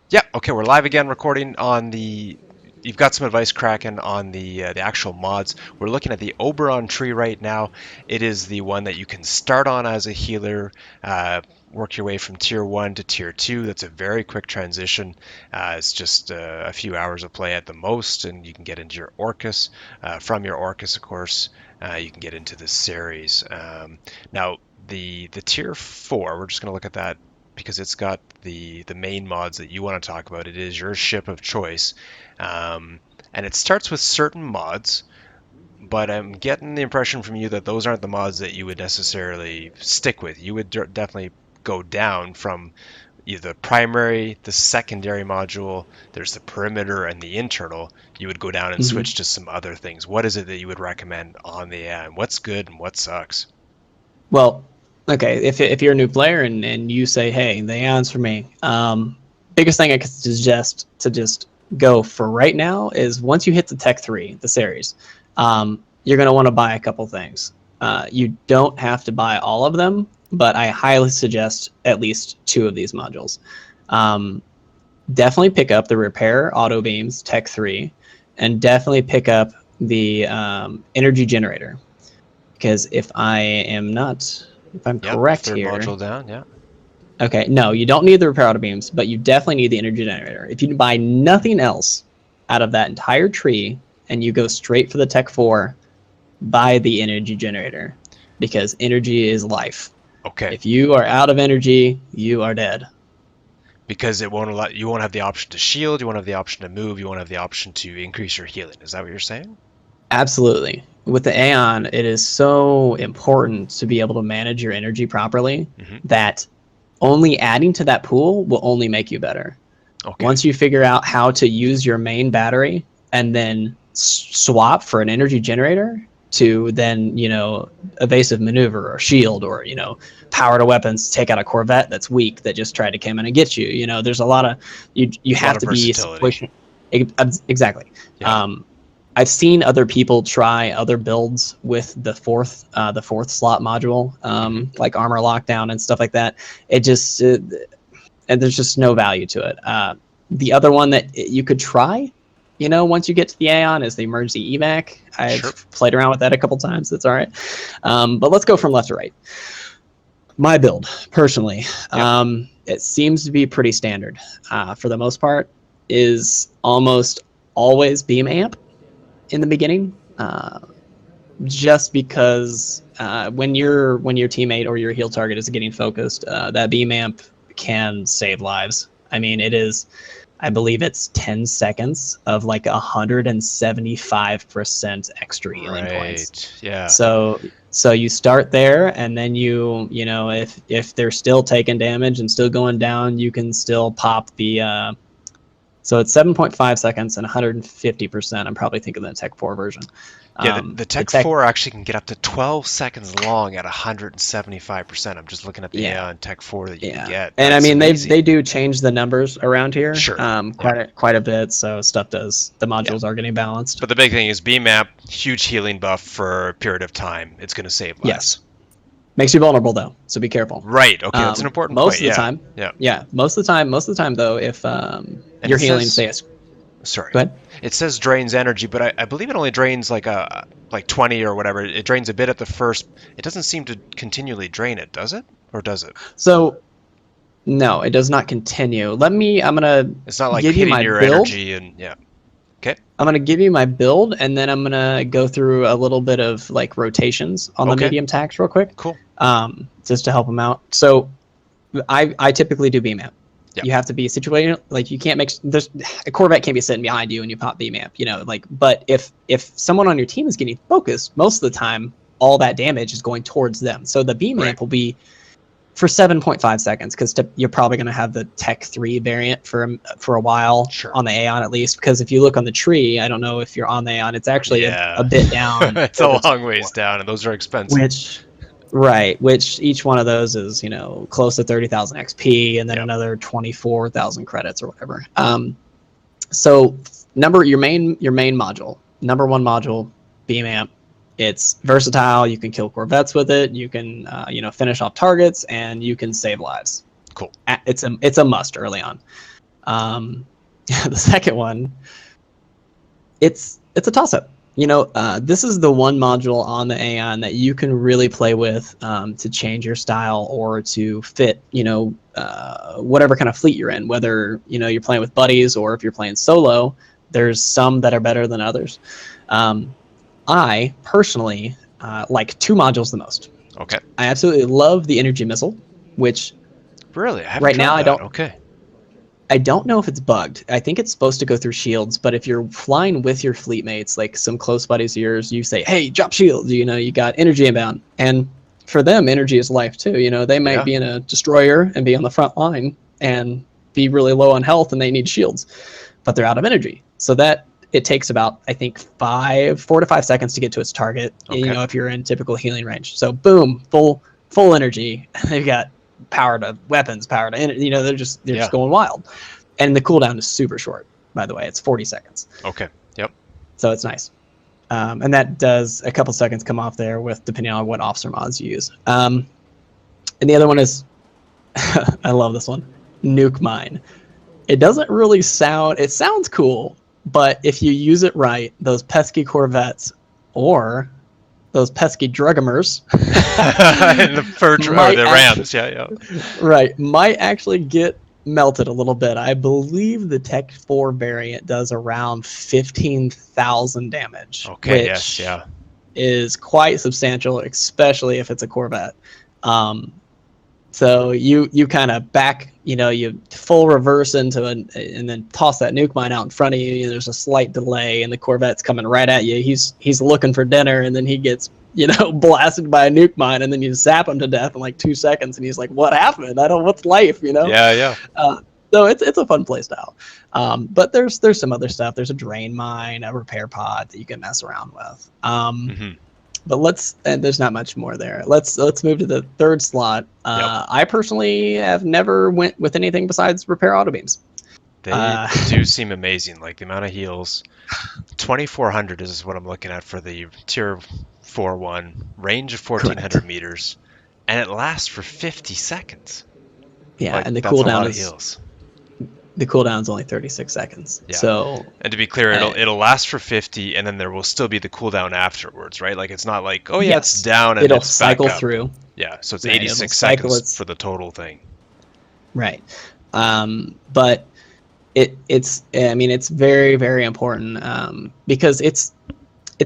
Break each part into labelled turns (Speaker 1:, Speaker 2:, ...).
Speaker 1: Yeah, okay, we're live again recording on the. You've got some advice, Kraken, on the actual mods. We're looking at the Oberon tree right now. It is the one that you can start on as a healer, work your way from tier 1 to tier 2. That's a very quick transition. It's just a few hours of play at the most, and you can get into your Orcus. From your Orcus, of course, you can get into the series. Now, the tier 4, we're just going to look at that because it's got the main mods that you want to talk about. It is your ship of choice, and it starts with certain mods. But I'm getting the impression from you that those aren't the mods that you would necessarily stick with. You would definitely go down from either the primary, the secondary module. There's the perimeter and the internal. You would go down and
Speaker 2: Hmm.
Speaker 1: switch to some other things. What is it that you would recommend on the end? What's good and what sucks?
Speaker 2: Well, okay, if you're a new player and you say, hey, the Aeon's for me, biggest thing I could suggest to just go for right now is once you hit the Tech 3, the series, you're going to want to buy a couple things. You don't have to buy all of them, but I highly suggest at least 2 of these modules. Um, Definitely pick up the Repair Auto Beams Tech 3, and definitely pick up the Energy Generator. Because if I'm
Speaker 1: Yep,
Speaker 2: correct
Speaker 1: third
Speaker 2: here,
Speaker 1: module down. Yeah.
Speaker 2: okay, no, you don't need the repair auto beams, but you definitely need the energy generator. If you buy nothing else out of that entire tree and you go straight for the Tech 4, buy the energy generator because energy is life.
Speaker 1: Okay.
Speaker 2: If you are out of energy, you are dead.
Speaker 1: Because it won't allow you won't have the option to shield, you won't have the option to move, you won't have the option to increase your healing. Is that what you're saying?
Speaker 2: Absolutely. With the Aeon, it is so important to be able to manage your energy properly
Speaker 1: Hmm.
Speaker 2: that only adding to that pool will only make you better.
Speaker 1: Okay.
Speaker 2: Once you figure out how to use your main battery and then swap for an energy generator to then, evasive maneuver or shield or, power to weapons to take out a Corvette that's weak that just tried to come in and get you. There's a lot of, you
Speaker 1: A lot
Speaker 2: have
Speaker 1: of
Speaker 2: to be
Speaker 1: versatility.
Speaker 2: situation. Exactly.
Speaker 1: Yeah.
Speaker 2: Um, I've seen other people try other builds with the fourth slot module,
Speaker 1: Hmm.
Speaker 2: like armor lockdown and stuff like that. It just, and there's just no value to it. The other one that you could try, once you get to the Aeon, is the emergency evac.
Speaker 1: Sure.
Speaker 2: I've played around with that a couple times. That's all right. But let's go from left to right. My build, personally,
Speaker 1: Yep.
Speaker 2: it seems to be pretty standard. For the most part, is almost always beam amp in the beginning. Just because when your teammate or your heal target is getting focused, that beam amp can save lives. I mean, I believe it's 10 seconds of like 175% extra healing points.
Speaker 1: Right. Yeah.
Speaker 2: So you start there, and then if they're still taking damage and still going down, you can still pop the. So it's 7.5 seconds and 150%. I'm probably thinking the Tech 4 version.
Speaker 1: Yeah, the
Speaker 2: The
Speaker 1: Tech
Speaker 2: Tech,
Speaker 1: 4 actually can get up to 12 seconds long at 175%. I'm just looking at the
Speaker 2: yeah,
Speaker 1: Aeon Tech 4 that you can
Speaker 2: yeah,
Speaker 1: get.
Speaker 2: and I
Speaker 1: That's
Speaker 2: mean they
Speaker 1: amazing.
Speaker 2: do change the numbers around here,
Speaker 1: Sure. Yeah.
Speaker 2: quite a bit. So the
Speaker 1: Yeah.
Speaker 2: modules are getting balanced.
Speaker 1: But the big thing is BMAP, huge healing buff for a period of time. It's going to save lives.
Speaker 2: Yes, makes you vulnerable though, so be careful.
Speaker 1: Right. Okay. That's an important
Speaker 2: Most
Speaker 1: point.
Speaker 2: of the
Speaker 1: Yeah.
Speaker 2: time,
Speaker 1: Yeah.
Speaker 2: yeah, most of the time though, if
Speaker 1: And
Speaker 2: you're
Speaker 1: it
Speaker 2: healing,
Speaker 1: says,
Speaker 2: say,
Speaker 1: sorry,
Speaker 2: go ahead.
Speaker 1: it says drains energy, but I believe it only drains like 20 or whatever. It drains a bit at the first. It doesn't seem to continually drain it, does it? Or does it?
Speaker 2: So no, it does not continue. I'm gonna
Speaker 1: It's not like
Speaker 2: give you
Speaker 1: hitting
Speaker 2: my
Speaker 1: your
Speaker 2: build.
Speaker 1: energy and yeah. Okay.
Speaker 2: I'm gonna give you my build, and then I'm gonna go through a little bit of like rotations on the
Speaker 1: Okay.
Speaker 2: medium tax real quick,
Speaker 1: Cool.
Speaker 2: just to help them out. So I typically do BMAP.
Speaker 1: Yeah.
Speaker 2: You have to be situated like you can't make there's a Corvette can't be sitting behind you and you pop BMAP, like. But if someone on your team is getting focused, most of the time all that damage is going towards them. So the
Speaker 1: Right.
Speaker 2: BMAP will be for 7.5 seconds because you're probably going to have the Tech 3 variant for a while
Speaker 1: Sure.
Speaker 2: on the Aeon at least, because if you look on the tree, I don't know if you're on the Aeon, it's actually a
Speaker 1: Yeah.
Speaker 2: bit down
Speaker 1: It's
Speaker 2: for
Speaker 1: a
Speaker 2: the Tech
Speaker 1: long ways
Speaker 2: 4,
Speaker 1: down, and those are expensive.
Speaker 2: which right, which each one of those is close to 30,000 XP and then
Speaker 1: Yeah.
Speaker 2: another 24,000 credits or whatever. So your main module, number one module, Beam Amp. It's versatile. You can kill Corvettes with it. You can finish off targets, and you can save lives.
Speaker 1: Cool.
Speaker 2: It's a must early on. The second one, it's a toss-up. This is the one module on the Aeon that you can really play with to change your style or to fit, whatever kind of fleet you're in. Whether you're playing with buddies or if you're playing solo, there's some that are better than others. I personally like two modules the most.
Speaker 1: Okay.
Speaker 2: I absolutely love the energy missile, which
Speaker 1: Really, I haven't
Speaker 2: right
Speaker 1: tried
Speaker 2: now
Speaker 1: that. Okay.
Speaker 2: I don't know if it's bugged. I think it's supposed to go through shields, but if you're flying with your fleet mates, like some close buddies of yours, you say, hey, drop shields, you got energy inbound. And for them, energy is life too. They might be in a destroyer and be on the front line and be really low on health and they need shields, but they're out of energy. So that it takes about, I think, 4 to 5 seconds to get to its target,
Speaker 1: Okay.
Speaker 2: if you're in typical healing range. So boom, full energy. They've got power to weapons, power to energy, they're just going wild. And the cooldown is super short, by the way. It's 40 seconds.
Speaker 1: Okay. Yep.
Speaker 2: So it's nice. And that does a couple seconds come off there with depending on what officer mods you use. And the other one is I love this one. Nuke Mine. It doesn't really it sounds cool, but if you use it right, those pesky Corvettes or those pesky Drugomers
Speaker 1: the Rams,
Speaker 2: right, might actually get melted a little bit. I believe the Tech 4 variant does around 15,000 damage.
Speaker 1: Okay,
Speaker 2: which is quite substantial, especially if it's a Corvette. So you kind of back, you full reverse into and then toss that nuke mine out in front of you. There's a slight delay, and the Corvette's coming right at you. He's looking for dinner, and then he gets blasted by a nuke mine, and then you zap him to death in like 2 seconds, and he's like, "What happened? What's life?"
Speaker 1: Yeah.
Speaker 2: So it's a fun play style. But there's some other stuff. There's a drain mine, a repair pod that you can mess around with. But there's not much more there. Let's move to the third slot. I personally have never went with anything besides repair auto beams.
Speaker 1: They do seem amazing. Like the amount of heals, 2,400 is what I'm looking at for the tier 4 one, range of 1,400 meters, and it lasts for 50 seconds.
Speaker 2: Yeah, and the
Speaker 1: that's
Speaker 2: cooldown
Speaker 1: a lot
Speaker 2: is
Speaker 1: of heals.
Speaker 2: The cooldown is only 36 seconds.
Speaker 1: Yeah.
Speaker 2: So,
Speaker 1: and to be clear, it'll last for 50, and then there will still be the cooldown afterwards, right? Like it's not like, oh yeah, it's down and
Speaker 2: it'll
Speaker 1: it's
Speaker 2: cycle
Speaker 1: back up.
Speaker 2: through.
Speaker 1: Yeah, so it's 86 seconds for the total thing.
Speaker 2: Right, but it's very, very important because it's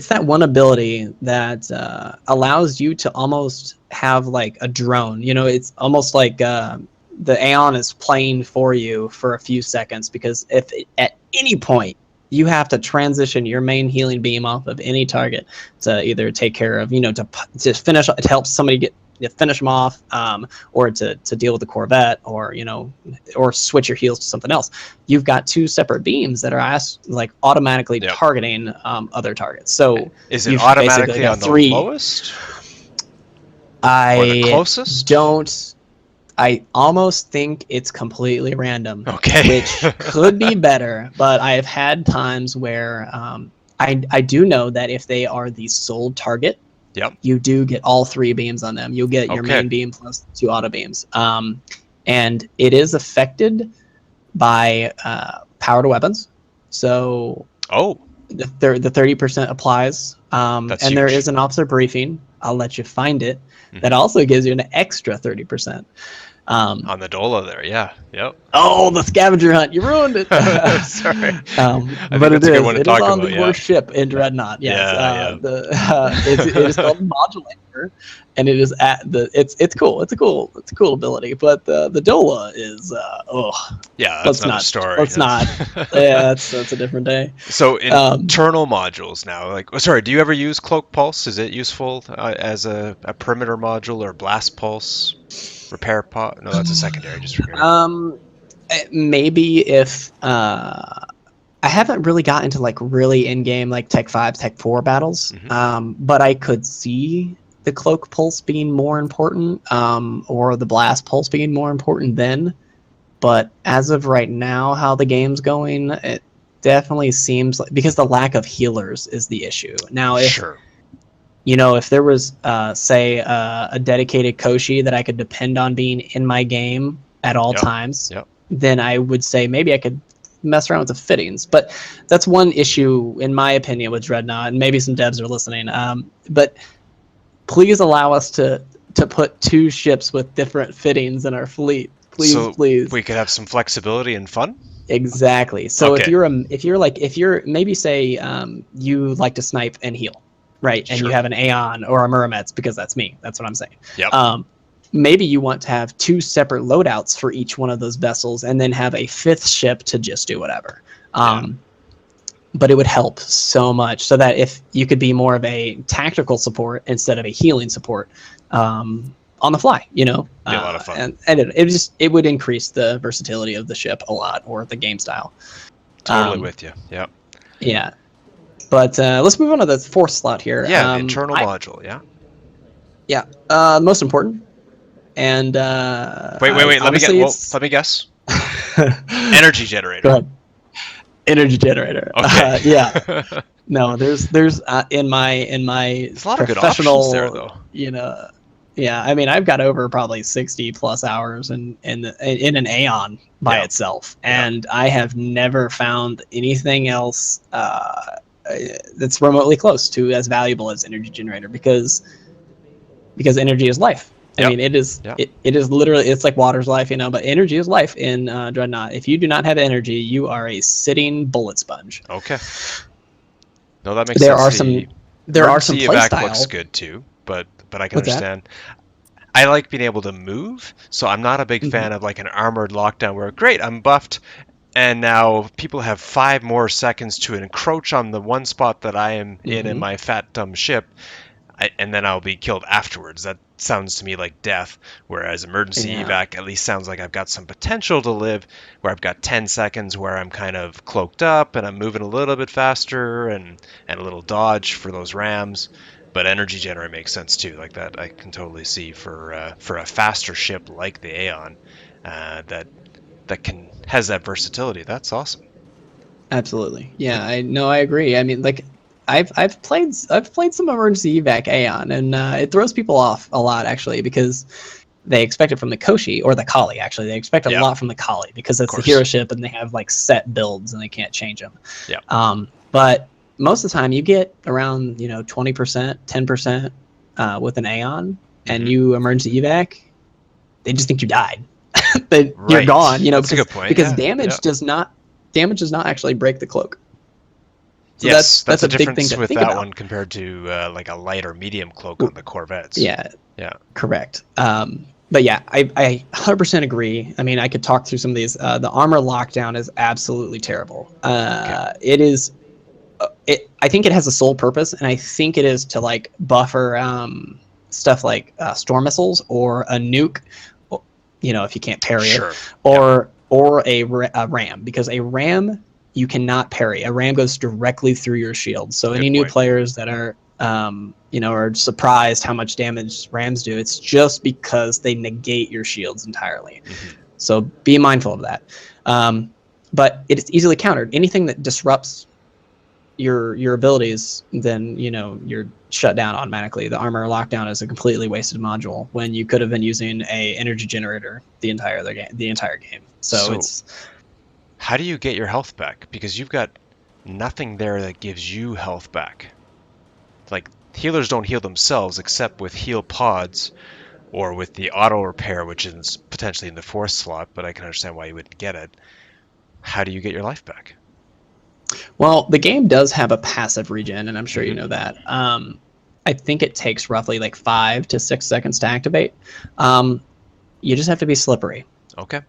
Speaker 2: that one ability that allows you to almost have like a drone. It's almost like the Aeon is playing for you for a few seconds, because if at any point you have to transition your main healing beam off of any target to either take care of, to finish, to help somebody finish them off, or to deal with the Corvette, or or switch your heals to something else, you've got two separate beams that are automatically targeting other targets. So
Speaker 1: is it automatically on the lowest or the closest?
Speaker 2: I almost think it's completely random,
Speaker 1: okay.
Speaker 2: Which could be better, but I've had times where I do know that if they are the sole target, you do get all 3 beams on them. You'll get your main beam plus 2 auto beams. And it is affected by power to weapons. So the 30% applies. And huge. There is an officer briefing. I'll let you find it. That also gives you an extra 30%.
Speaker 1: On the Dola there, yeah. Yep.
Speaker 2: Oh, the scavenger hunt. You ruined it.
Speaker 1: Sorry.
Speaker 2: But it is on the worst ship in Dreadnought. Yes. It is called Modulator, and it is it's cool. It's a cool ability, but the Dola is
Speaker 1: that's not a story.
Speaker 2: Let's not. Yeah, that's a different day.
Speaker 1: So internal modules now, do you ever use Cloak Pulse? Is it useful as a perimeter module, or Blast Pulse? Repair pod? No, that's a secondary. Just
Speaker 2: maybe if I haven't really got into really in-game Tech 5, Tech 4 battles, but I could see the Cloak Pulse being more important, or the Blast Pulse being more important then. But as of right now, how the game's going, it definitely seems because the lack of healers is the issue. Now, if there was, say, a dedicated Koshi that I could depend on being in my game at all times, then I would say maybe I could mess around with the fittings. But that's one issue, in my opinion, with Dreadnought, and maybe some devs are listening. But please allow us to put 2 ships with different fittings in our fleet. Please,
Speaker 1: So
Speaker 2: please.
Speaker 1: we could have some flexibility and fun.
Speaker 2: Exactly. So
Speaker 1: Okay.
Speaker 2: if you're maybe say you like to snipe and heal, right? And
Speaker 1: Sure.
Speaker 2: you have an Aeon or a Muromets, because that's me. That's what I'm saying.
Speaker 1: Yep.
Speaker 2: Maybe you want to have 2 separate loadouts for each one of those vessels, and then have a 5th ship to just do whatever. But it would help so much, so that if you could be more of a tactical support instead of a healing support, on the fly,
Speaker 1: Be a lot of fun.
Speaker 2: and it would increase the versatility of the ship a lot, or the game style.
Speaker 1: Totally with you. Yep.
Speaker 2: Yeah, but let's move on to the 4th slot here.
Speaker 1: Yeah, internal module. Yeah.
Speaker 2: Yeah, most important. And
Speaker 1: wait. Let me guess. Energy generator.
Speaker 2: Go ahead. Energy generator.
Speaker 1: Okay.
Speaker 2: Yeah. No, there's in my
Speaker 1: There's a lot of good
Speaker 2: professional,
Speaker 1: options there, though.
Speaker 2: Yeah, I mean, I've got over probably 60 plus hours in an Aeon by itself, and I have never found anything else that's remotely close to as valuable as energy generator, because energy is life. I mean, it is literally, it's like water's life, but energy is life in Dreadnought. If you do not have energy, you are a sitting bullet sponge.
Speaker 1: Okay. No, that makes sense.
Speaker 2: There are some playstyle.
Speaker 1: Looks good too, but I can understand. I like being able to move, so I'm not a big fan of like an armored lockdown where, great, I'm buffed, and now people have 5 more seconds to encroach on the one spot that I am in my fat dumb ship, and then I'll be killed afterwards. That sounds to me like death, whereas emergency evac at least sounds like I've got some potential to live, where I've got 10 seconds where I'm kind of cloaked up and I'm moving a little bit faster and a little dodge for those rams. But energy generator makes sense too, like that. I can totally see for a faster ship like the Aeon that has that versatility. That's awesome.
Speaker 2: Absolutely, yeah. I agree. I mean, like, I've played some emergency evac Aeon, and it throws people off a lot, actually, because they expect it from the Koshi, or the Kali. Actually, they expect a lot from the Kali, because it's the hero ship and they have like set builds and they can't change them.
Speaker 1: Yeah.
Speaker 2: But most of the time, you get around 20%, 10% with an Aeon, and you emergency evac, they just think you died. You're gone.
Speaker 1: That's a good point.
Speaker 2: Because damage does not actually break the cloak. So
Speaker 1: yes,
Speaker 2: that's
Speaker 1: a
Speaker 2: big
Speaker 1: difference
Speaker 2: thing to
Speaker 1: with
Speaker 2: think
Speaker 1: that
Speaker 2: about.
Speaker 1: one compared to like a light or medium cloak on the Corvettes.
Speaker 2: Yeah, correct. But yeah, I 100% agree. I mean, I could talk through some of these. The armor lockdown is absolutely terrible. It is. I think it has a sole purpose, and I think it is to like buffer stuff like storm missiles or a nuke. If you can't parry it, or a ram, because a ram, you cannot parry. A ram goes directly through your shield. So any new players that are are surprised how much damage rams do, it's just because they negate your shields entirely. So be mindful of that. But it is easily countered. Anything that disrupts your abilities, then you're shut down automatically. The armor lockdown is a completely wasted module when you could have been using a energy generator the entire game. So it's,
Speaker 1: how do you get your health back? Because you've got nothing there that gives you health back. Like, healers don't heal themselves except with heal pods or with the auto repair, which is potentially in the 4th slot, but I can understand why you wouldn't get it. How do you get your life back?
Speaker 2: Well, the game does have a passive regen, and I'm sure you know that. I think it takes roughly like 5 to 6 seconds to activate. You just have to be slippery.
Speaker 1: Okay.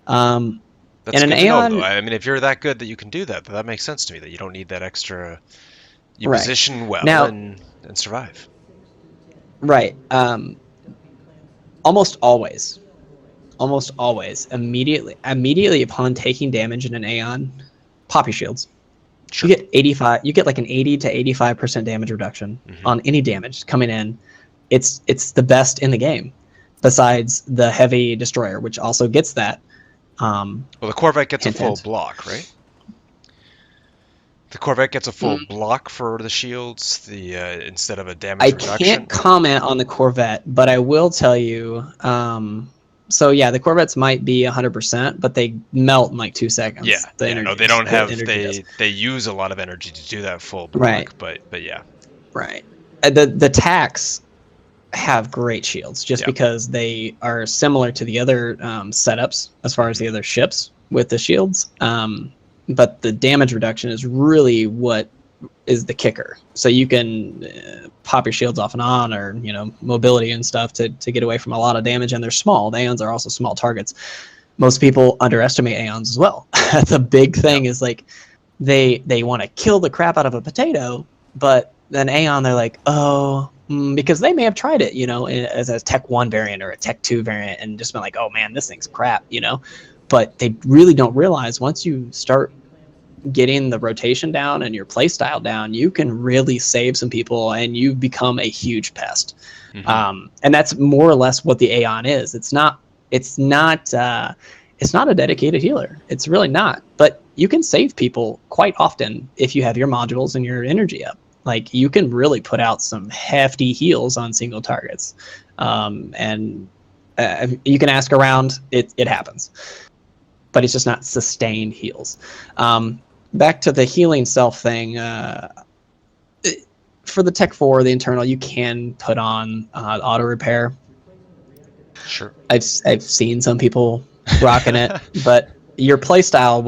Speaker 2: That's
Speaker 1: good to know, though. I mean, if you're that good that you can do that, that makes sense to me, that you don't need that extra. You position well now, and survive.
Speaker 2: Right. Almost always, immediately upon taking damage in an Aeon, pop your shields. Sure. You get 85. You get like an 80 to 85% damage reduction on any damage coming in. It's the best in the game, besides the heavy destroyer, which also gets that.
Speaker 1: Well, the Corvette gets a full block, right? The Corvette gets a full block for the shields, instead of a damage reduction.
Speaker 2: I can't comment on the Corvette, but I will tell you, So yeah, the Corvettes might be 100%, but they melt in like 2 seconds.
Speaker 1: Yeah,
Speaker 2: The
Speaker 1: yeah, no,
Speaker 2: energy,
Speaker 1: they don't
Speaker 2: the
Speaker 1: have
Speaker 2: energy does.
Speaker 1: they use a lot of energy to do that full
Speaker 2: Right,
Speaker 1: proc, but yeah,
Speaker 2: right. The tax have great shields just
Speaker 1: yeah,
Speaker 2: because they are similar to the other setups as far as
Speaker 1: hmm
Speaker 2: the other ships with the shields. But the damage reduction is really what is the kicker. So you can pop your shields off and on, or mobility and stuff to get away from a lot of damage. And they're small. The Aeons are also small targets. Most people underestimate Aeons as well. That's a big
Speaker 1: yeah,
Speaker 2: thing. Is like they want to kill the crap out of a potato, but then Aeon, they're like, oh, because they may have tried it, as a Tech 1 variant or a Tech 2 variant, and just been like, oh man, this thing's crap. But they really don't realize once you start getting the rotation down and your play style down, you can really save some people, and you become a huge pest.
Speaker 1: hmm
Speaker 2: And that's more or less what the Aeon is. It's not. It's not. It's not a dedicated healer. It's really not. But you can save people quite often if you have your modules and your energy up. Like, you can really put out some hefty heals on single targets, and you can ask around. It happens, but it's just not sustained heals. Back to the healing self thing. For the Tech 4, the internal, you can put on auto repair.
Speaker 1: sure.
Speaker 2: I've seen some people rocking it, but your playstyle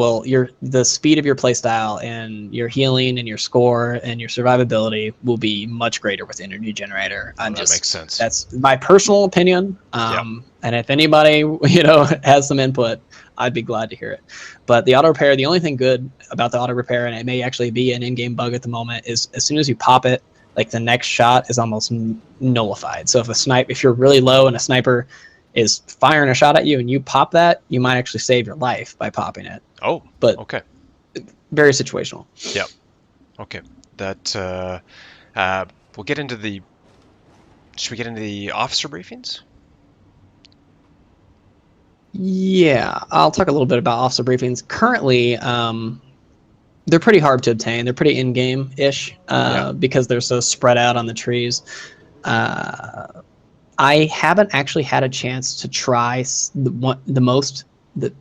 Speaker 2: the speed of your playstyle and your healing and your score and your survivability will be much greater with energy generator.
Speaker 1: Oh, that makes sense.
Speaker 2: That's my personal opinion.
Speaker 1: Yeah,
Speaker 2: And if anybody has some input, I'd be glad to hear it. But the auto repair, the only thing good about the auto repair, and it may actually be an in-game bug at the moment, is as soon as you pop it, like, the next shot is almost nullified. So if you're really low and a sniper is firing a shot at you and you pop that, you might actually save your life by popping it.
Speaker 1: oh,
Speaker 2: But
Speaker 1: okay,
Speaker 2: very situational.
Speaker 1: yeah, okay. That we'll get into the. Should we get into the officer briefings?
Speaker 2: Yeah, I'll talk a little bit about officer briefings. Currently, they're pretty hard to obtain. They're pretty in-game-ish
Speaker 1: Yeah.
Speaker 2: because they're so spread out on the trees. I haven't actually had a chance to try the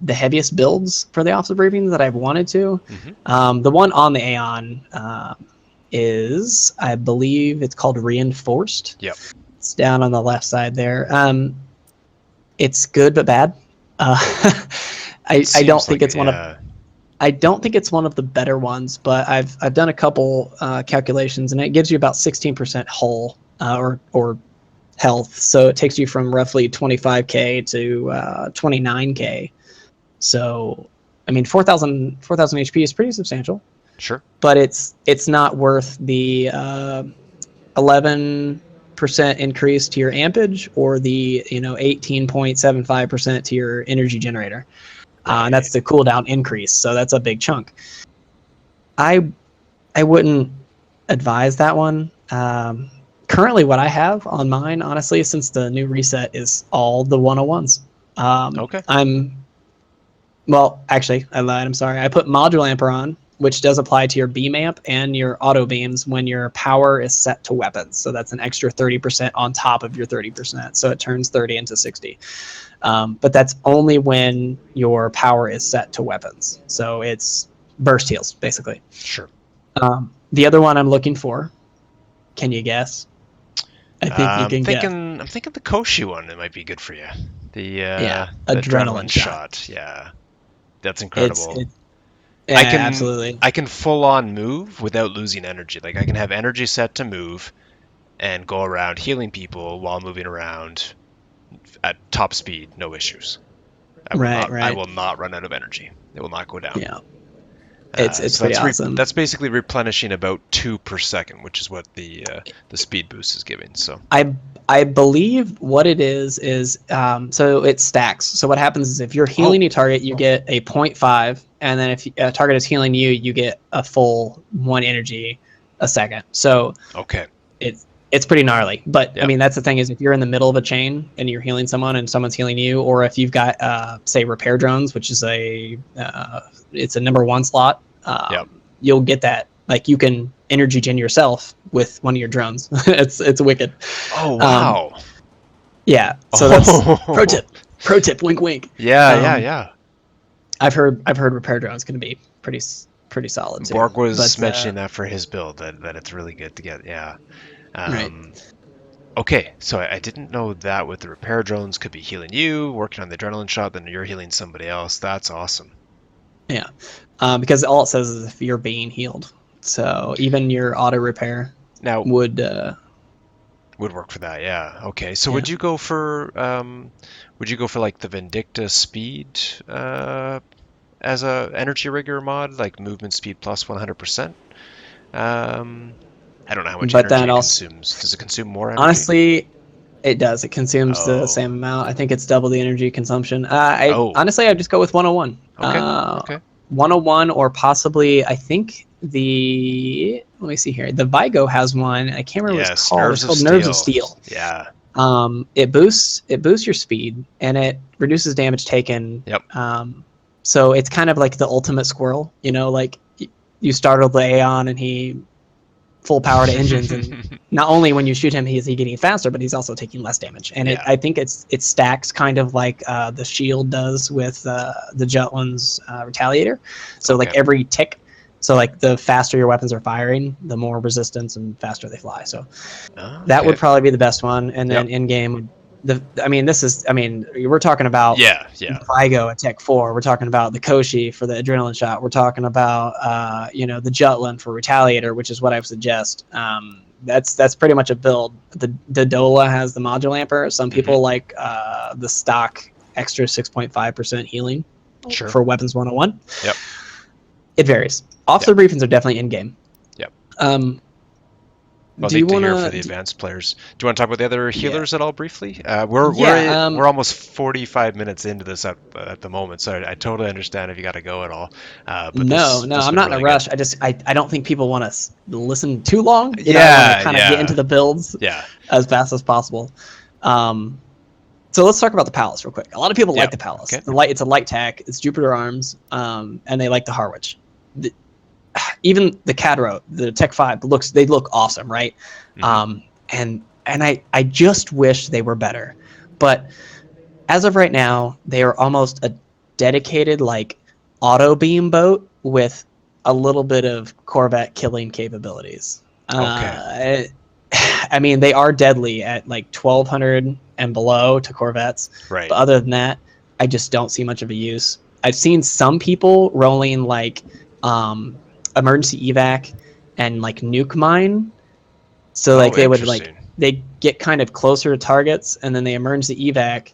Speaker 2: heaviest builds for the officer briefings that I've wanted to. The one on the Aeon is, I believe it's called Reinforced.
Speaker 1: Yep.
Speaker 2: It's down on the left side there. It's good but bad. I don't think it's one of. I don't think it's one of the better ones, but I've done a couple calculations, and it gives you about 16% hull or health. So it takes you from roughly 25k to 29k. So, I mean, 4,000 HP is pretty substantial.
Speaker 1: Sure.
Speaker 2: But it's not worth the 11% increase to your ampage or the 18.75% to your energy generator. And that's the cooldown increase. So that's a big chunk. I wouldn't advise that one. Currently, what I have on mine, honestly, since the new reset, is all the 101s.
Speaker 1: Okay.
Speaker 2: Actually, I lied. I'm sorry. I put module amper on, which does apply to your beam amp and your auto beams when your power is set to weapons. So that's an extra 30% on top of your 30%. So it turns 30 into 60. But that's only when your power is set to weapons. So it's burst heals, basically.
Speaker 1: Sure.
Speaker 2: The other one I'm looking for, can you guess? I think you can guess.
Speaker 1: I'm thinking the Koshi one. It might be good for you. The
Speaker 2: adrenaline shot.
Speaker 1: Yeah, that's incredible.
Speaker 2: Absolutely.
Speaker 1: I can full on move without losing energy. Like, I can have energy set to move and go around healing people while moving around at top speed, no issues. I will not run out of energy. It will not go down.
Speaker 2: Yeah. It's pretty awesome.
Speaker 1: That's basically replenishing about 2 per second, which is what the speed boost is giving. So
Speaker 2: I believe what it is so it stacks. So what happens is if you're healing a target, you get a 0.5, and then if a target is healing you, you get a full 1 energy a second. So
Speaker 1: okay,
Speaker 2: it's pretty gnarly. But
Speaker 1: yeah.
Speaker 2: I mean, that's the thing, is if you're in the middle of a chain and you're healing someone and someone's healing you, or if you've got say repair drones, which is it's a number 1 slot, you'll get that. Like, you can energy gen yourself with one of your drones. it's wicked.
Speaker 1: Oh wow.
Speaker 2: Yeah. So that's pro tip. Pro tip, wink, wink.
Speaker 1: Yeah.
Speaker 2: I've heard repair drone is going to be pretty solid too.
Speaker 1: Borg was
Speaker 2: But
Speaker 1: mentioning that for his build, that it's really good to get. Yeah.
Speaker 2: right.
Speaker 1: Okay, so I didn't know that with the repair drones could be healing you, working on the adrenaline shot, then you're healing somebody else. That's awesome.
Speaker 2: Yeah. Because all it says is if you're being healed. So even your auto repair
Speaker 1: Now,
Speaker 2: would
Speaker 1: work for that, yeah. Okay, so
Speaker 2: yeah.
Speaker 1: would you go for like the Vindicta speed as a energy rigger mod, like movement speed plus 100%? I don't know how much
Speaker 2: But
Speaker 1: energy
Speaker 2: that
Speaker 1: it
Speaker 2: also
Speaker 1: consumes. Does it consume more energy?
Speaker 2: honestly it does. It consumes the
Speaker 1: Oh.
Speaker 2: same amount. I think it's double the energy consumption. I
Speaker 1: Oh.
Speaker 2: honestly I'd just go with 101.
Speaker 1: Okay. Okay.
Speaker 2: 101 or possibly I think the let me see here. The Vigo has one. I can't remember what it's
Speaker 1: Yes,
Speaker 2: called. It's
Speaker 1: Nerves of
Speaker 2: called Nerves of
Speaker 1: Steel.
Speaker 2: Steel.
Speaker 1: Yeah.
Speaker 2: It boosts your speed and it reduces damage taken.
Speaker 1: Yep.
Speaker 2: So it's kind of like the ultimate squirrel, like you startle the Aeon and he full power to engines, and not only when you shoot him is he getting faster, but he's also taking less damage. And
Speaker 1: Yeah.
Speaker 2: I think it stacks kind of like the shield does with the Jutland's Retaliator. So like
Speaker 1: Okay.
Speaker 2: every tick. So like the faster your weapons are firing, the more resistance and faster they fly. So that would
Speaker 1: Okay.
Speaker 2: probably be the best one. And then
Speaker 1: Yep.
Speaker 2: in game, we're talking about
Speaker 1: Yeah.
Speaker 2: Vigo at Tech 4. We're talking about the Koshi for the adrenaline shot. We're talking about the Jutland for Retaliator, which is what I would suggest. That's pretty much a build. The Dola has the module amper. Some people like the stock extra 6.5% healing
Speaker 1: Sure.
Speaker 2: for weapons 101.
Speaker 1: Yep.
Speaker 2: It varies. Officer briefings are definitely in game.
Speaker 1: Yep.
Speaker 2: Do
Speaker 1: Neat
Speaker 2: you
Speaker 1: to
Speaker 2: want
Speaker 1: hear for the advanced players. Do you want to talk about the other healers at all briefly? We're
Speaker 2: Yeah,
Speaker 1: we're almost 45 minutes into this at the moment, so I totally understand if you got to go at all. But
Speaker 2: No,
Speaker 1: this
Speaker 2: I'm
Speaker 1: been
Speaker 2: not in a
Speaker 1: really
Speaker 2: rush.
Speaker 1: good.
Speaker 2: I don't think people want to listen too long. I want to
Speaker 1: Yeah,
Speaker 2: kind of get into the builds
Speaker 1: yeah,
Speaker 2: as fast as possible. So let's talk about the Palace real quick. A lot of people like
Speaker 1: yep.
Speaker 2: the Palace.
Speaker 1: Okay.
Speaker 2: It's a light tech. It's Jupiter Arms, and they like the Harwich. Even the Cadro, the Tech 5 they look awesome, right? And I just wish they were better, but as of right now, they are almost a dedicated like auto beam boat with a little bit of Corvette killing capabilities.
Speaker 1: Okay.
Speaker 2: I mean, they are deadly at like 1200 and below to Corvettes,
Speaker 1: Right.
Speaker 2: but other than that, I just don't see much of a use. I've seen some people rolling like emergency evac and like nuke mine. So like they would they get kind of closer to targets and then they emergency evac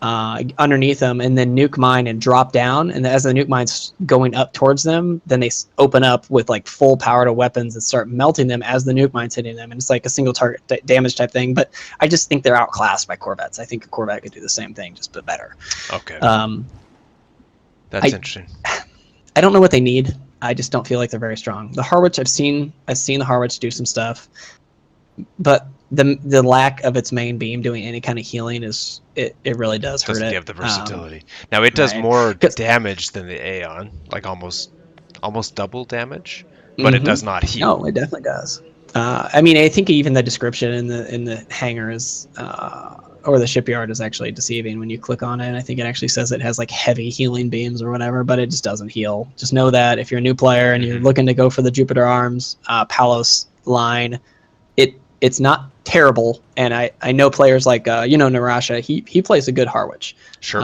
Speaker 2: underneath them and then nuke mine and drop down. And as the nuke mine's going up towards them, then they open up with like full power to weapons and start melting them as the nuke mine's hitting them. And it's like a single target damage type thing. But I just think they're outclassed by Corvettes. I think a Corvette could do the same thing, just but better.
Speaker 1: Okay. That's interesting.
Speaker 2: I don't know what they need. I just don't feel like they're very strong. The Harwich, I've seen the Harwich do some stuff, but the lack of its main beam doing any kind of healing it really does hurt it.
Speaker 1: Doesn't give the versatility. Now it does more damage than the Aeon, like almost double damage, but it does not heal.
Speaker 2: No, it definitely does. I mean, I think even the description in the hangar is or the shipyard is actually deceiving when you click on it. I think it actually says it has like heavy healing beams or whatever, but it just doesn't heal. Just know that if you're a new player and you're looking to go for the Jupiter Arms Palos line, it's not terrible. And I know players like Narasha, he plays a good Harwich.
Speaker 1: Sure.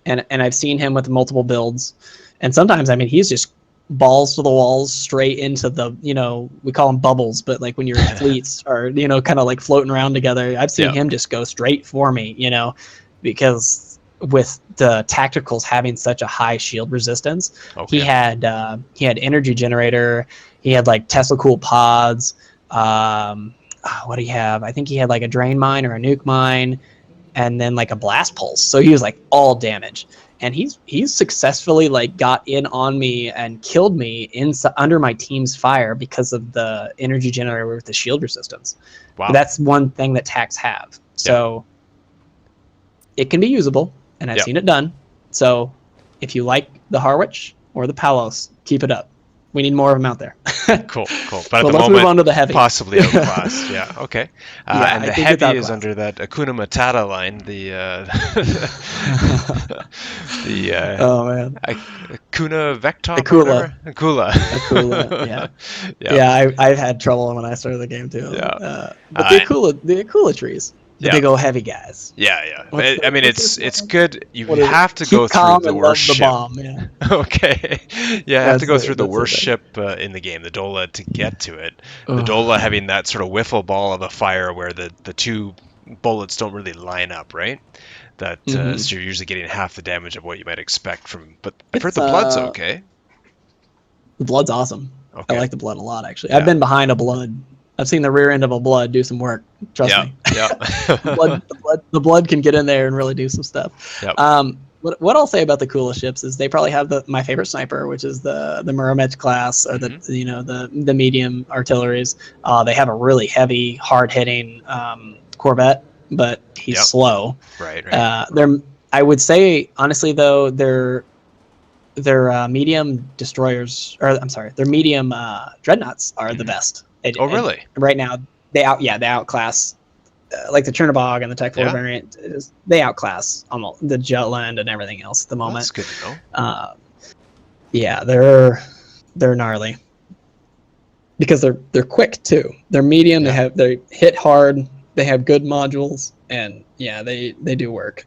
Speaker 2: And I've seen him with multiple builds, and sometimes he's just balls to the walls straight into the we call them bubbles, but like when your fleets are kind of like floating around together, I've seen him just go straight for me, because with the tacticals having such a high shield resistance, he had energy generator, he had like Tesla cooled pods, what do you have? I think he had like a drain mine or a nuke mine, and then like a blast pulse. So he was like all damage. And he's successfully like got in on me and killed me under my team's fire because of the energy generator with the shield resistance. Wow. But that's one thing that TACs have. So it can be usable, and I've seen it done. So if you like the Harwich or the Palos, keep it up. We need more of them out there.
Speaker 1: Cool, cool. But at
Speaker 2: So
Speaker 1: the
Speaker 2: let's move
Speaker 1: moment,
Speaker 2: on to the heavy.
Speaker 1: possibly outclassed. Yeah, okay.
Speaker 2: Yeah,
Speaker 1: And
Speaker 2: I
Speaker 1: the
Speaker 2: think it's
Speaker 1: heavy is
Speaker 2: outclassed.
Speaker 1: under that Akuna Matata line, the the
Speaker 2: Oh man,
Speaker 1: Akuna Vectop or
Speaker 2: Akula,
Speaker 1: whatever. Akula.
Speaker 2: Akula. Yeah,
Speaker 1: Yep.
Speaker 2: yeah. I've had trouble when I started the game too.
Speaker 1: Yeah.
Speaker 2: But the
Speaker 1: And
Speaker 2: Akula trees, the
Speaker 1: yeah.
Speaker 2: big old heavy guys.
Speaker 1: Yeah, yeah.
Speaker 2: What's
Speaker 1: I
Speaker 2: the
Speaker 1: mean,
Speaker 2: what's their
Speaker 1: it's
Speaker 2: slogan?
Speaker 1: good. You
Speaker 2: What is it?
Speaker 1: have to go
Speaker 2: Keep
Speaker 1: through
Speaker 2: calm
Speaker 1: the
Speaker 2: and
Speaker 1: worst
Speaker 2: love the
Speaker 1: ship.
Speaker 2: bomb. Yeah,
Speaker 1: Okay. Yeah, I have to go through the
Speaker 2: that's
Speaker 1: worst
Speaker 2: it.
Speaker 1: ship in the game, the Dola, to get to it. The Dola
Speaker 2: Ugh.
Speaker 1: having that sort of wiffle ball of a fire where the two bullets don't really line up, right? That
Speaker 2: Hmm.
Speaker 1: so you're usually getting half the damage of what you might expect from. But I've heard
Speaker 2: It's
Speaker 1: the blood's okay.
Speaker 2: the blood's awesome. I
Speaker 1: Okay.
Speaker 2: like the blood a lot actually. I've
Speaker 1: Yeah.
Speaker 2: been behind a blood. I've seen the rear end of a blood do some work. Trust
Speaker 1: Yeah.
Speaker 2: me.
Speaker 1: Yeah.
Speaker 2: The blood can get in there and really do some stuff.
Speaker 1: Yep.
Speaker 2: What I'll say about the coolest ships is they probably have my favorite sniper, which is the Muromech class, or
Speaker 1: Hmm.
Speaker 2: the medium artilleries. They have a really heavy, hard hitting Corvette, but he's
Speaker 1: Yep.
Speaker 2: slow.
Speaker 1: Right. Right.
Speaker 2: They're I would say honestly though their medium destroyers, or I'm sorry, their medium dreadnoughts are the
Speaker 1: Hmm.
Speaker 2: best.
Speaker 1: Oh, really?
Speaker 2: Right now they outclass like the Chernobog and the Tech 4
Speaker 1: Yeah.
Speaker 2: variant. They outclass almost the Jutland and everything else at the
Speaker 1: Well,
Speaker 2: moment.
Speaker 1: that's good to know.
Speaker 2: Uh, yeah, they're gnarly because they're quick too. They're medium.
Speaker 1: Yeah.
Speaker 2: They hit hard. They have good modules, and yeah, they do work.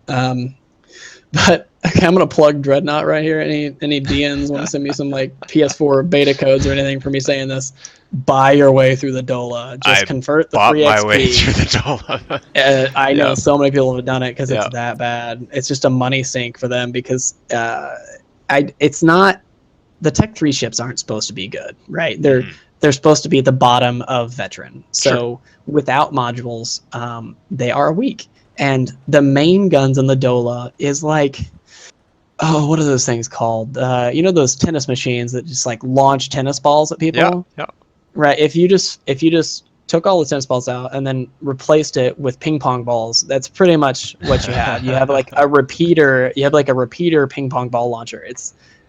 Speaker 2: But okay, I'm gonna plug Dreadnought right here. Any DNs want to send me some like PS4 beta codes or anything for me saying this? Buy your way through the Dola. Just
Speaker 1: I
Speaker 2: convert the
Speaker 1: bought
Speaker 2: free
Speaker 1: my way through
Speaker 2: XP.
Speaker 1: the Dola.
Speaker 2: I know
Speaker 1: Yeah.
Speaker 2: so many people have done it because it's
Speaker 1: Yeah.
Speaker 2: that bad. It's just a money sink for them because it's not the Tech 3 ships aren't supposed to be good, right?
Speaker 1: Hmm.
Speaker 2: They're supposed to be at the bottom of veteran.
Speaker 1: Sure.
Speaker 2: So without modules, they are weak. And the main guns in the Dola is like, oh, what are those things called? Those tennis machines that just like launch tennis balls at
Speaker 1: Yeah.
Speaker 2: people,
Speaker 1: Yeah.
Speaker 2: right? If you just took all the tennis balls out and then replaced it with ping pong balls, that's pretty much what you have. You have like a repeater. You have like a repeater ping pong ball launcher.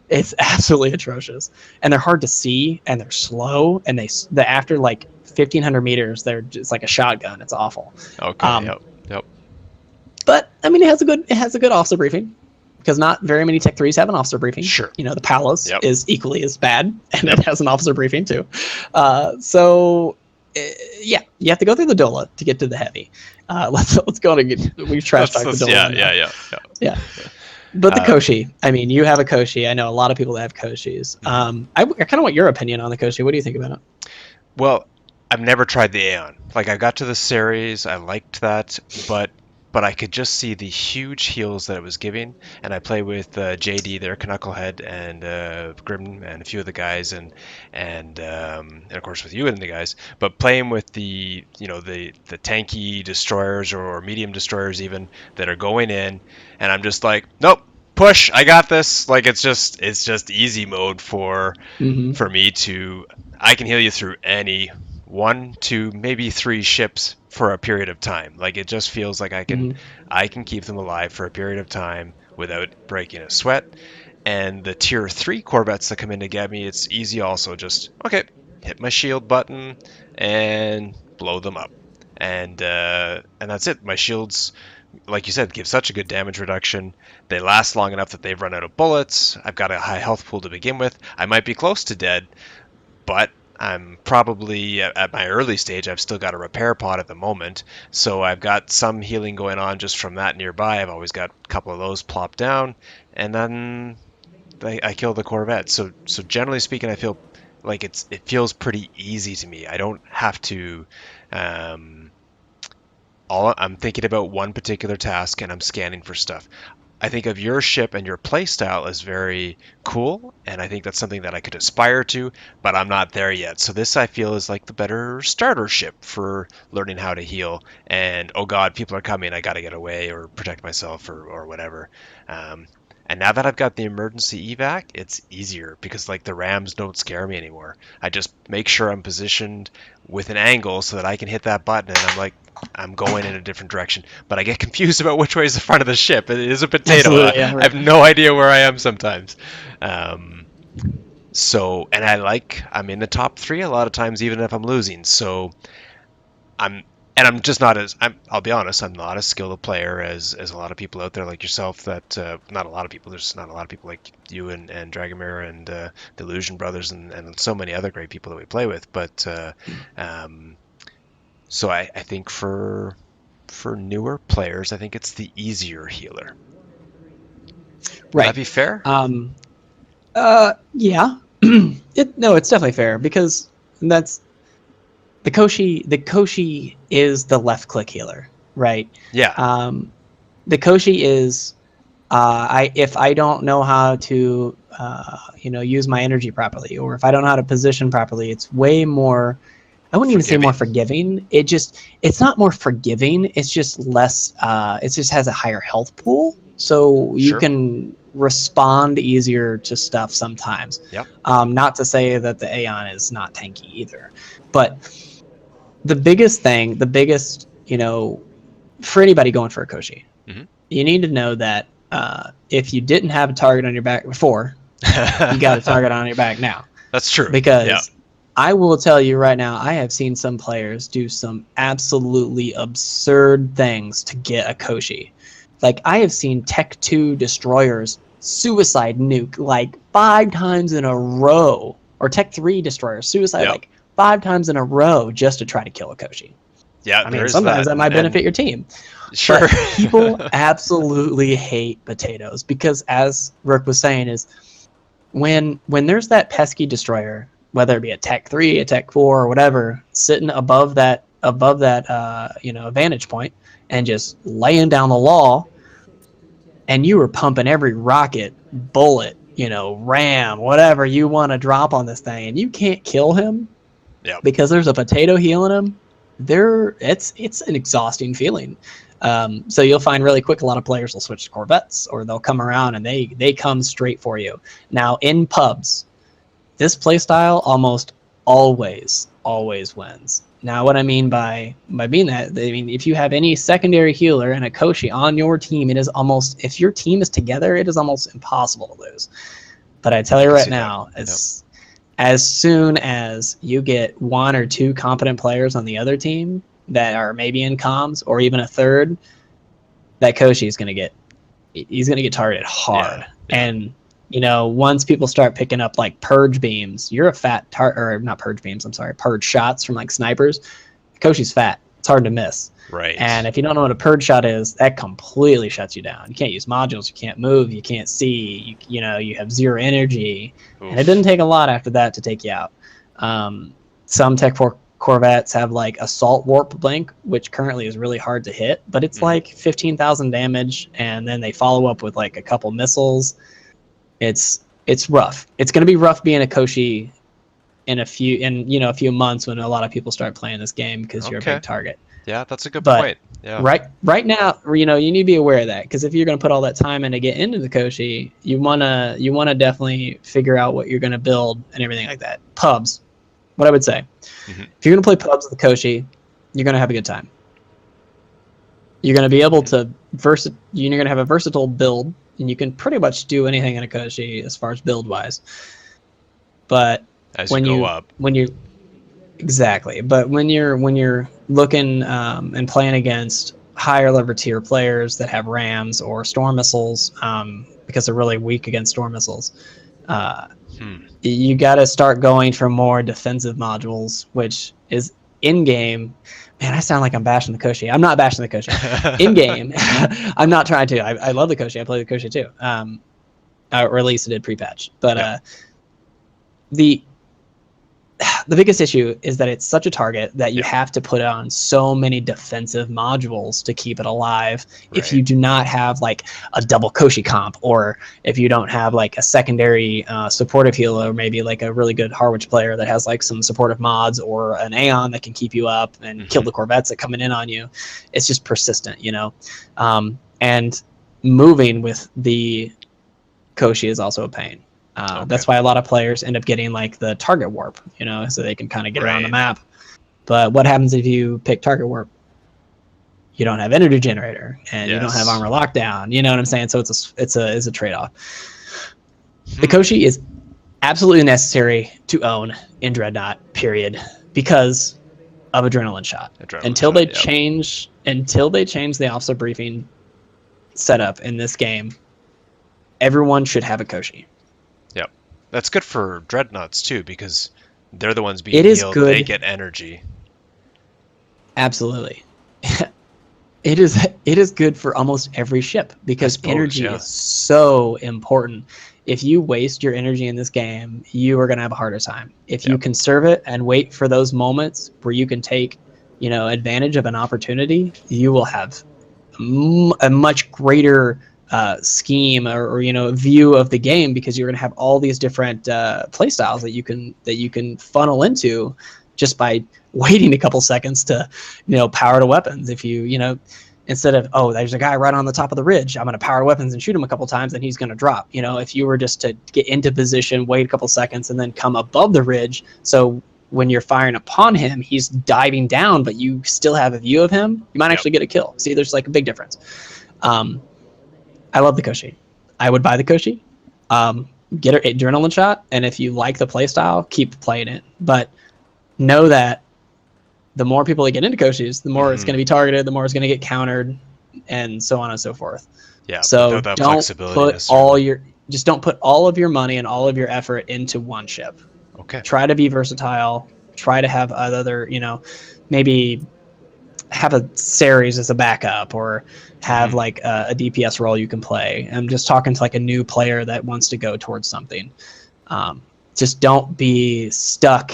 Speaker 2: It's absolutely atrocious, and they're hard to see, and they're slow, and the after like 1,500 meters, they're just like a shotgun. It's awful.
Speaker 1: Okay.
Speaker 2: Um,
Speaker 1: Yep. Yep.
Speaker 2: but I mean, it has a good officer briefing because not very many Tech 3s have an officer briefing.
Speaker 1: Sure.
Speaker 2: The Palos
Speaker 1: Yep.
Speaker 2: is equally as bad, and
Speaker 1: Yep.
Speaker 2: it has an officer briefing too. Yeah, you have to go through the Dola to get to the heavy. Let's go to we've trash talked the Dola.
Speaker 1: Yeah.
Speaker 2: Enough.
Speaker 1: Yeah. Yeah. Yeah.
Speaker 2: Yeah. But the
Speaker 1: Uh,
Speaker 2: Koshi, I mean, you have a Koshi. I know a lot of people that have Koshis. I kind of want your opinion on the Koshi. What do you think about it?
Speaker 1: Well, I've never tried the Aeon. Like I got to the series, I liked that, but I could just see the huge heals that it was giving. And I play with JD there, Knucklehead, and Grim, and a few of the guys, and of course with you and the guys. But playing with the tanky destroyers or medium destroyers even that are going in, and I'm just like, nope. Push! I got this. Like it's just easy mode
Speaker 2: Mm-hmm.
Speaker 1: for me to. I can heal you through any one, two, maybe three ships for a period of time. Like it just feels like
Speaker 2: Mm-hmm.
Speaker 1: I can keep them alive for a period of time without breaking a sweat. And the tier 3 Corvettes that come in to get me, it's easy also. Just okay, hit my shield button and blow them up. And that's it. My shields, like you said, give such a good damage reduction. They last long enough that they've run out of bullets. I've got a high health pool to begin with. I might be close to dead, but I'm probably at my early stage. I've still got a repair pod at the moment, so I've got some healing going on just from that nearby. I've always got a couple of those plopped down, and then I kill the Corvette. So generally speaking, I feel like it feels pretty easy to me. I don't have to. I'm thinking about one particular task and I'm scanning for stuff. I think of your ship and your playstyle as very cool, and I think that's something that I could aspire to, but I'm not there yet. So this I feel is like the better starter ship for learning how to heal. And oh god, people are coming, I gotta get away or protect myself or whatever. And now that I've got the emergency evac, it's easier because like the rams don't scare me anymore. I just make sure I'm positioned with an angle so that I can hit that button and I'm like, I'm going in a different direction. But I get confused about which way is the front of the ship. It is a potato.
Speaker 2: Absolutely, yeah,
Speaker 1: I
Speaker 2: right.
Speaker 1: have no idea where I am sometimes. Um, So, and I'm in the top three a lot of times, even if I'm losing. So I'm, and I'm just not as, I'll be honest, I'm not as skilled a player as a lot of people out there like yourself that, not a lot of people, there's not a lot of people like you and Dragomir and the Illusion Brothers and so many other great people that we play with. But, um, so I think for newer players, I think it's the easier healer. Would that
Speaker 2: Right.
Speaker 1: be fair?
Speaker 2: Um, yeah. No, it's definitely fair because that's the Koshi. The Koshi is the left click healer, right?
Speaker 1: Yeah,
Speaker 2: The Koshi is if I don't know how to use my energy properly, or if I don't know how to position properly, it's way more. I wouldn't even say more
Speaker 1: forgiving.
Speaker 2: forgiving. It's not more forgiving. It's just less. It just has a higher health pool, so you
Speaker 1: Sure.
Speaker 2: can respond easier to stuff sometimes.
Speaker 1: Yep.
Speaker 2: Not to say that the Aeon is not tanky either, but the biggest, for anybody going for a Koshi,
Speaker 1: Hmm.
Speaker 2: you need to know that if you didn't have a target on your back before, you got a target on your back now.
Speaker 1: That's true. Yeah.
Speaker 2: Because I will tell you right now, I have seen some players do some absolutely absurd things to get a Koshi. Like, I have seen Tech 2 destroyers suicide nuke like 5 times in a row, or Tech 3 destroyers suicide
Speaker 1: Yeah.
Speaker 2: like 5 times in a row just to try to kill a Koshi.
Speaker 1: Yeah,
Speaker 2: I
Speaker 1: there
Speaker 2: mean,
Speaker 1: is
Speaker 2: sometimes
Speaker 1: that.
Speaker 2: that might
Speaker 1: And
Speaker 2: benefit your team.
Speaker 1: sure.
Speaker 2: But people absolutely hate potatoes because, as Rook was saying, is when there's that pesky destroyer, whether it be a Tech 3, a Tech 4, or whatever, sitting above that vantage point and just laying down the law, and you were pumping every rocket, bullet, ram, whatever you want to drop on this thing, and you can't kill him
Speaker 1: Yeah.
Speaker 2: because there's a potato healing him. It's an exhausting feeling. So you'll find really quick a lot of players will switch to Corvettes, or they'll come around and they come straight for you. Now in pubs, this playstyle almost always wins. Now what I mean by being that, I mean if you have any secondary healer and a Koshi on your team, it is almost, if your team is together, it is almost impossible to lose. But I tell
Speaker 1: I
Speaker 2: you
Speaker 1: can
Speaker 2: right
Speaker 1: see that.
Speaker 2: now,
Speaker 1: Yeah.
Speaker 2: as soon as you get one or two competent players on the other team that are maybe in comms, or even a third, that Koshi is going to get targeted hard.
Speaker 1: Yeah. Yeah.
Speaker 2: And once people start picking up like purge beams, you're a fat or not purge beams, I'm sorry, purge shots from like snipers. Koshi's fat. It's hard to miss. And
Speaker 1: Right.
Speaker 2: if you don't know what a purge shot is, that completely shuts you down. You can't use modules, you can't move, you can't see, you have zero energy. And it didn't
Speaker 1: Oof.
Speaker 2: take a lot after that to take you out. Some Tech 4 Corvettes have like Assault Warp Blink, which currently is really hard to hit, but it's
Speaker 1: Hmm.
Speaker 2: like 15,000 damage, and then they follow up with like a couple missiles. It's rough. It's going to be rough being a Koshi in a few months when a lot of people start playing this game because you're a
Speaker 1: Okay.
Speaker 2: big target.
Speaker 1: Yeah, that's a good
Speaker 2: But
Speaker 1: point. Yeah.
Speaker 2: right now, you need to be aware of that, because if you're going to put all that time in to get into the Koshi, you wanna definitely figure out what you're going to build and everything like that. Pubs, what I would say,
Speaker 1: Hmm.
Speaker 2: if you're going to play pubs with the Koshi, you're going to have a good time. You're going to be able to you're going to have a versatile build, and you can pretty much do anything in a Koshi as far as build wise. But
Speaker 1: As you
Speaker 2: when
Speaker 1: go
Speaker 2: you
Speaker 1: up.
Speaker 2: when you exactly, but when you're looking and playing against higher level tier players that have rams or storm missiles, because they're really weak against storm missiles, uh,
Speaker 1: Hmm.
Speaker 2: you got to start going for more defensive modules, which is in game. Man, I sound like I'm bashing the Koshi. I'm not bashing the Koshi. In game, I'm not trying to. I love the Koshi. I play the Koshi too. Or at least it did pre-patch. But
Speaker 1: Yeah.
Speaker 2: the the biggest issue is that it's such a target that you
Speaker 1: Yeah.
Speaker 2: have to put on so many defensive modules to keep it alive. If you
Speaker 1: Right.
Speaker 2: do not have like a double Koshi comp, or if you don't have like a secondary supportive healer, or maybe like a really good Harwich player that has like some supportive mods, or an Aeon that can keep you up and kill
Speaker 1: Hmm.
Speaker 2: the Corvettes that coming in on you, it's just persistent. And moving with the Koshi is also a pain.
Speaker 1: Okay.
Speaker 2: That's why a lot of players end up getting like the target warp, so they can kind of get around the
Speaker 1: Right.
Speaker 2: map. But what happens if you pick target warp? You don't have energy generator, and you don't have
Speaker 1: Yes.
Speaker 2: armor lockdown. You know what I'm saying? So it's a trade off. The
Speaker 1: Hmm.
Speaker 2: Koshi is absolutely necessary to own in Dreadnought, period, because of adrenaline shot.
Speaker 1: Adrenaline
Speaker 2: Until
Speaker 1: shot,
Speaker 2: they
Speaker 1: yeah.
Speaker 2: change the officer briefing setup in this game, everyone should have a Koshi.
Speaker 1: Yep. That's good for dreadnoughts too, because they're the ones being
Speaker 2: It is
Speaker 1: healed. They
Speaker 2: good,
Speaker 1: get energy.
Speaker 2: absolutely. It is good for almost every ship
Speaker 1: I
Speaker 2: because
Speaker 1: suppose,
Speaker 2: energy
Speaker 1: yeah.
Speaker 2: is so important. If you waste your energy in this game, you are going to have a harder time. If you
Speaker 1: Yep.
Speaker 2: conserve it and wait for those moments where you can take, advantage of an opportunity, you will have a much greater scheme or view of the game because you're going to have all these different play styles that you can funnel into just by waiting a couple seconds to power to weapons. If instead of, oh, there's a guy right on the top of the ridge, I'm going to power to weapons and shoot him a couple times and he's going to drop. If you were just to get into position, wait a couple seconds, and then come above the ridge, so when you're firing upon him, he's diving down, but you still have a view of him, you might
Speaker 1: Yep.
Speaker 2: actually get a kill. See, there's like a big difference. um, I love the Koshi. I would buy the Koshi. Get an adrenaline shot, and if you like the playstyle, keep playing it. But know that the more people that get into Koshis, the more it's
Speaker 1: Hmm.
Speaker 2: going to be targeted, the more it's going to get countered, and so on and so forth.
Speaker 1: Yeah,
Speaker 2: So
Speaker 1: without that
Speaker 2: don't
Speaker 1: flexibility
Speaker 2: put all
Speaker 1: necessarily.
Speaker 2: your just don't put all of your money and all of your effort into one ship.
Speaker 1: Okay.
Speaker 2: Try to be versatile. Try to have other, maybe have a series as a backup, or have
Speaker 1: Hmm.
Speaker 2: like a DPS role you can play. I'm just talking to like a new player that wants to go towards something. Um, just don't be stuck,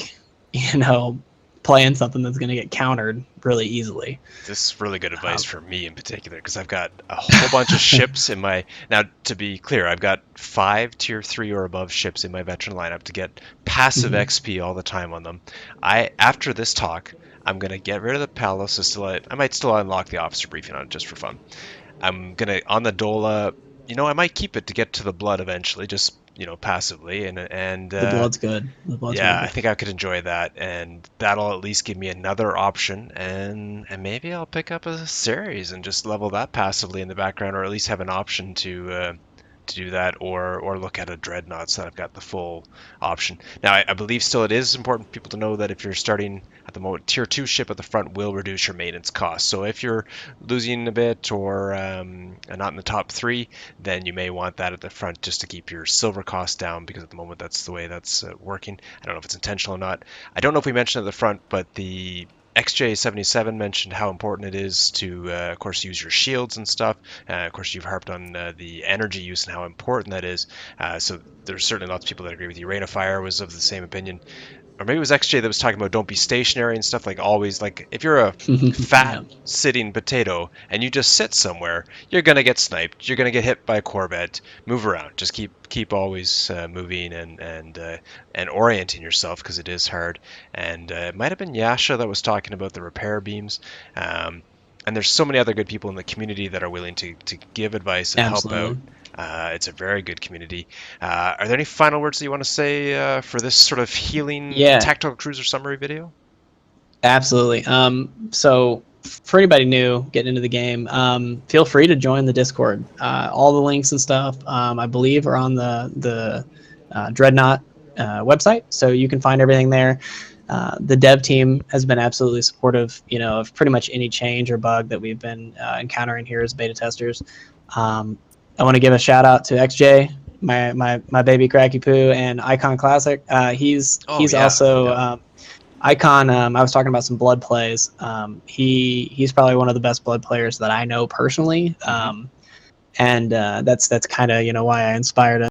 Speaker 2: playing something that's going to get countered really easily.
Speaker 1: This is really good advice
Speaker 2: Um,
Speaker 1: for me in particular because I've got a whole bunch of ships in my. Now, to be clear, I've got 5 tier 3 or above ships in my veteran lineup to get passive
Speaker 2: mhm.
Speaker 1: XP all the time on them. After this talk, I'm gonna get rid of the Palace. I might still unlock the officer briefing on it just for fun. I'm gonna on the Dola. I might keep it to get to the blood eventually, just passively, and
Speaker 2: The blood's good. The blood's
Speaker 1: yeah,
Speaker 2: really
Speaker 1: I
Speaker 2: good.
Speaker 1: think I could enjoy that, and that'll at least give me another option, and maybe I'll pick up a series and just level that passively in the background, or at least have an option to do that, or look at a dreadnought so that I've got the full option. Now, I believe still it is important for people to know that if you're starting at the moment, tier 2 ship at the front will reduce your maintenance costs. So if you're losing a bit or not in the top 3, then you may want that at the front just to keep your silver costs down, because at the moment that's the way that's working. I don't know if it's intentional or not. I don't know if we mentioned at the front, but the XJ77 mentioned how important it is to, of course, use your shields and stuff. Of course, you've harped on the energy use and how important that is. So there's certainly lots of people that agree with you. Rain of Fire was of the same opinion, or maybe it was XJ that was talking about don't be stationary and stuff. Like always, like if you're a fat
Speaker 2: Yeah,
Speaker 1: sitting potato and you just sit somewhere, you're gonna get sniped. You're gonna get hit by a Corvette. Move around. Just keep always moving and orienting yourself, because it is hard. And it might have been Yasha that was talking about the repair beams. And there's so many other good people in the community that are willing to give advice and help out.
Speaker 2: absolutely.
Speaker 1: It's a very good community. Are there any final words that you want to say for this sort of healing
Speaker 2: Yeah,
Speaker 1: tactical cruiser summary video?
Speaker 2: absolutely. So for anybody new getting into the game, feel free to join the Discord. All the links and stuff, I believe, are on the Dreadnought website, so you can find everything there. The dev team has been absolutely supportive, of pretty much any change or bug that we've been encountering here as beta testers. Um, I want to give a shout out to XJ, my baby Cracky Poo, and Icon Classic.
Speaker 1: Oh
Speaker 2: He's
Speaker 1: yeah,
Speaker 2: also
Speaker 1: yeah.
Speaker 2: Icon. I was talking about some blood plays. He's probably one of the best blood players that I know personally.
Speaker 1: Hmm.
Speaker 2: And that's kind of why I inspired